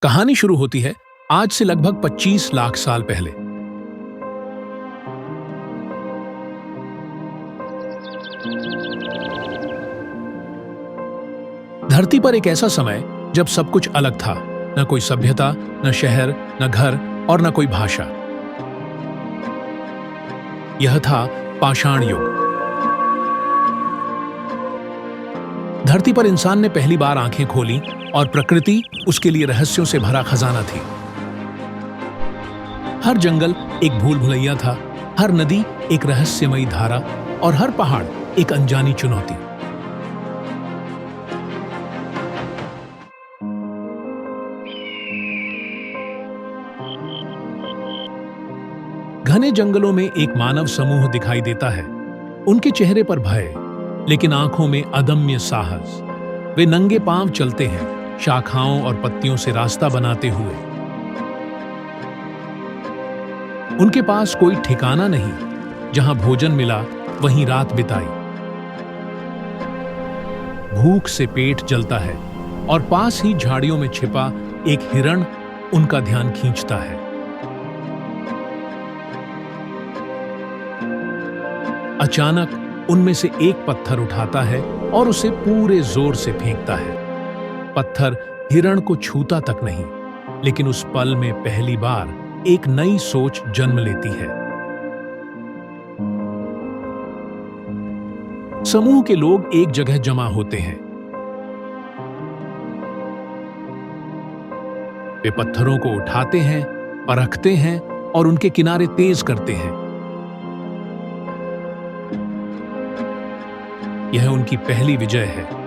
कहानी शुरू होती है आज से लगभग 25 लाख साल पहले। धरती पर एक ऐसा समय जब सब कुछ अलग था। न कोई सभ्यता, न शहर, न घर और न कोई भाषा। यह था पाषाण युग। धरती पर इंसान ने पहली बार आंखें खोली और प्रकृति उसके लिए रहस्यों से भरा खजाना थी। हर जंगल एक भूल भुलैया था, हर नदी एक रहस्यमयी धारा और हर पहाड़ एक अनजानी चुनौती। घने जंगलों में एक मानव समूह दिखाई देता है। उनके चेहरे पर भय, लेकिन आंखों में अदम्य साहस। वे नंगे पांव चलते हैं, शाखाओं और पत्तियों से रास्ता बनाते हुए। उनके पास कोई ठिकाना नहीं। जहां भोजन मिला वहीं रात बिताई। भूख से पेट जलता है और पास ही झाड़ियों में छिपा एक हिरण उनका ध्यान खींचता है। अचानक उनमें से एक पत्थर उठाता है और उसे पूरे जोर से फेंकता है। पत्थर हिरण को छूता तक नहीं, लेकिन उस पल में पहली बार एक नई सोच जन्म लेती है। समूह के लोग एक जगह जमा होते हैं। वे पत्थरों को उठाते हैं, परखते हैं और उनके किनारे तेज करते हैं। यह उनकी पहली विजय है।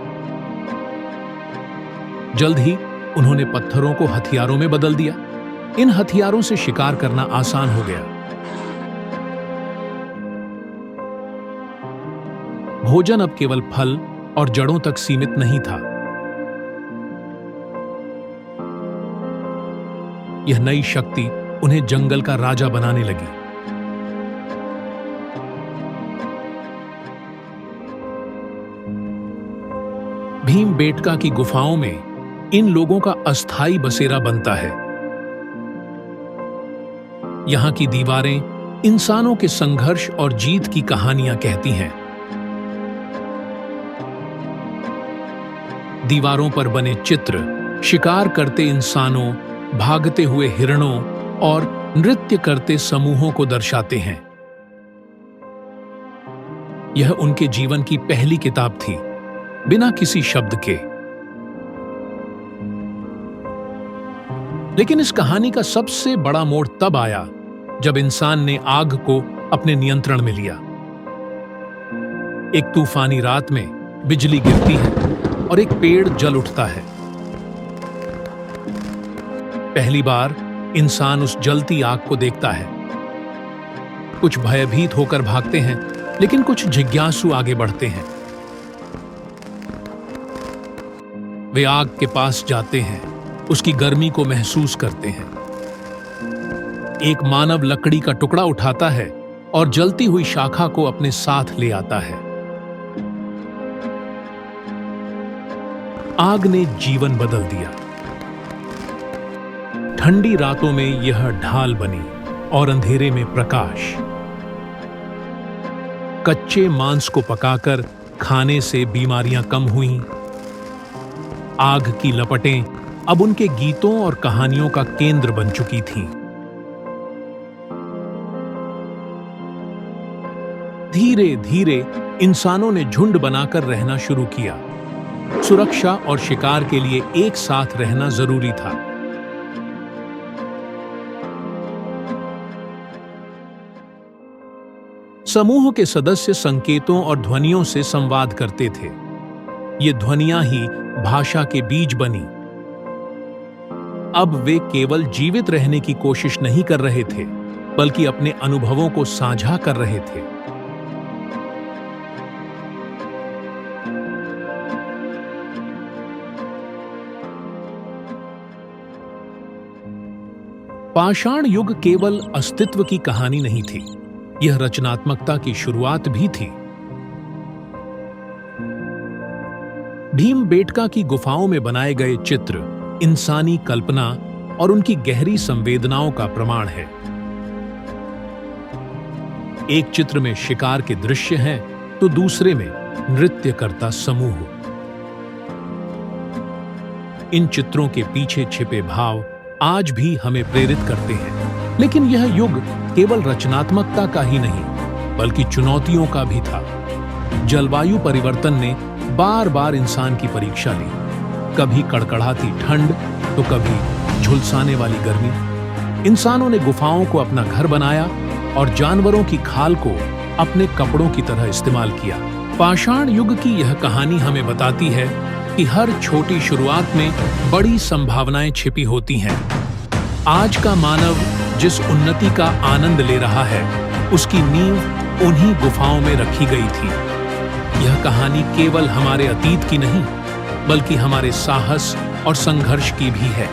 जल्द ही उन्होंने पत्थरों को हथियारों में बदल दिया। इन हथियारों से शिकार करना आसान हो गया। भोजन अब केवल फल और जड़ों तक सीमित नहीं था। यह नई शक्ति उन्हें जंगल का राजा बनाने लगी। भीमबेटका की गुफाओं में इन लोगों का अस्थायी बसेरा बनता है। यहां की दीवारें इंसानों के संघर्ष और जीत की कहानियां कहती हैं। दीवारों पर बने चित्र शिकार करते इंसानों, भागते हुए हिरणों और नृत्य करते समूहों को दर्शाते हैं। यह उनके जीवन की पहली किताब थी, बिना किसी शब्द के। लेकिन इस कहानी का सबसे बड़ा मोड़ तब आया जब इंसान ने आग को अपने नियंत्रण में लिया। एक तूफानी रात में बिजली गिरती है और एक पेड़ जल उठता है। पहली बार इंसान उस जलती आग को देखता है। कुछ भयभीत होकर भागते हैं, लेकिन कुछ जिज्ञासु आगे बढ़ते हैं। वे आग के पास जाते हैं, उसकी गर्मी को महसूस करते हैं। एक मानव लकड़ी का टुकड़ा उठाता है और जलती हुई शाखा को अपने साथ ले आता है। आग ने जीवन बदल दिया। ठंडी रातों में यह ढाल बनी और अंधेरे में प्रकाश। कच्चे मांस को पकाकर खाने से बीमारियां कम हुईं। आग की लपटें अब उनके गीतों और कहानियों का केंद्र बन चुकी थीं। धीरे धीरे इंसानों ने झुंड बनाकर रहना शुरू किया। सुरक्षा और शिकार के लिए एक साथ रहना जरूरी था। समूह के सदस्य संकेतों और ध्वनियों से संवाद करते थे। ये ध्वनियां ही भाषा के बीज बनी। अब वे केवल जीवित रहने की कोशिश नहीं कर रहे थे, बल्कि अपने अनुभवों को साझा कर रहे थे। पाषाण युग केवल अस्तित्व की कहानी नहीं थी, यह रचनात्मकता की शुरुआत भी थी। भीमबेटका की गुफाओं में बनाए गए चित्र इंसानी कल्पना और उनकी गहरी संवेदनाओं का प्रमाण है। एक चित्र में शिकार के दृश्य हैं, तो दूसरे में नृत्य करता समूह। इन चित्रों के पीछे छिपे भाव आज भी हमें प्रेरित करते हैं। लेकिन यह युग केवल रचनात्मकता का ही नहीं, बल्कि चुनौतियों का भी था। जलवायु परिवर्तन ने बार बार इंसान की परीक्षा ली। कभी कड़कड़ाती ठंड, तो कभी झुलसाने वाली गर्मी। इंसानों ने गुफाओं को अपना घर बनाया और जानवरों की खाल को अपने कपड़ों की तरह इस्तेमाल किया। पाषाण युग की यह कहानी हमें बताती है कि हर छोटी शुरुआत में बड़ी संभावनाएं छिपी होती हैं। आज का मानव जिस उन्नति का आनंद ले रहा है, उसकी नींव उन्हीं गुफाओं में रखी गई थी। यह कहानी केवल हमारे अतीत की नहीं, बल्कि हमारे साहस और संघर्ष की भी है।